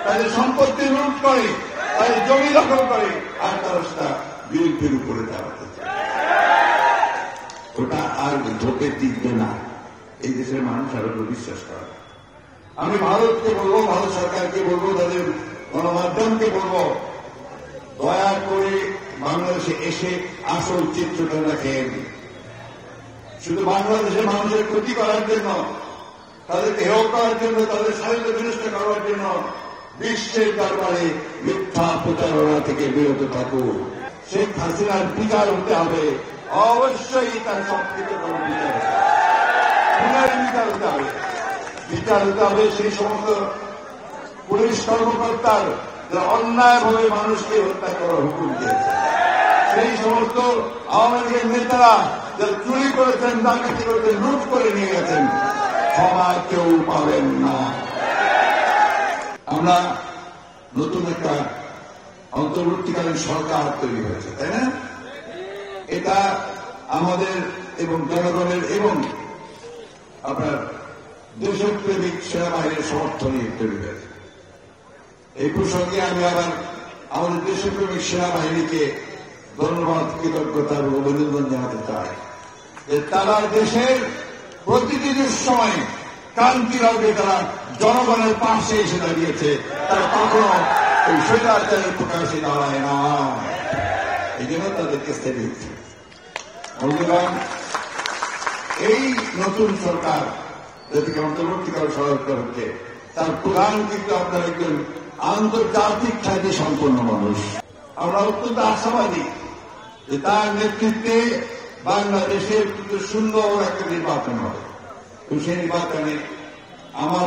তাদের সম্পত্তি লুট করে, তাদের জমি দখল করে, আর তারা সেটা বিরুদ্ধের উপরে দাঁড়াতে চায়। ওটা আর ভোটে টিকবে না, এই দেশের মানুষ আরো বিশ্বাস করে। আমি ভারতকে বলবো, ভারত সরকারকে বলবো, তাদের গণমাধ্যমকে বলবো, দয়া করে বাংলাদেশে এসে আসল চিত্রটা দেখেন। শুধু বাংলাদেশের মানুষের ক্ষতি করার জন্য, তাদেরকে হেয় করার জন্য, তাদের স্বাধীনতা বিনষ্ট করার জন্য বিশ্বের দরবারে মিথ্যা প্রচারণা থেকে বিরত থাকুন। শেখ হাসিনার বিচার হতে হবে, অবশ্যই তার সম্পৃক্ত বিচার হতে হবে। বিচার হতে হবে সেই সমস্ত পুলিশ কর্মকর্তার যারা অন্যায়ভাবে মানুষকে হত্যা করার হুকুম দিয়েছে, সেই সমস্ত আওয়ামী লীগের নেতারা যারা চুরি করেছেন, ডাকাতি করেছেন, লুট করে নিয়ে গেছেন, ক্ষমা কেউ পাবেন না। আমরা নতুন একটা অন্তর্বর্তীকালীন সরকার তৈরি হয়েছে, তাই না? এটা আমাদের এবং জনগণের এবং আপনার দেশপ্রেমিক সেনাবাহিনীর সমর্থনে তৈরি হয়েছে। এই প্রসঙ্গে আমি আবার আমাদের দেশপ্রেমিক সেনাবাহিনীকে ধন্যবাদ, কৃতজ্ঞতা এবং অভিনন্দন জানাতে চাই যে তারা দেশের প্রতিটি সময় ক্রান্তির আগে তারা জনগণের পাশে এসে দাঁড়িয়েছে। তারা কখনো ওই স্বৈরাচারের প্রকাশে দাঁড়ায় না, এই জন্য তাদেরকে স্থির হচ্ছে। বন্ধুগণ, এই নতুন সরকার যেটিকে অন্তর্বর্তীকালীন সরকার হচ্ছে, তার প্রধান কিন্তু আপনার একজন আন্তর্জাতিক খ্যাতি সম্পন্ন মানুষ। আমরা অত্যন্ত আশাবাদী যে তার নেতৃত্বে বাংলাদেশের সুন্দর একটা নির্বাচন হবে। সেই নির্বাচনে আমার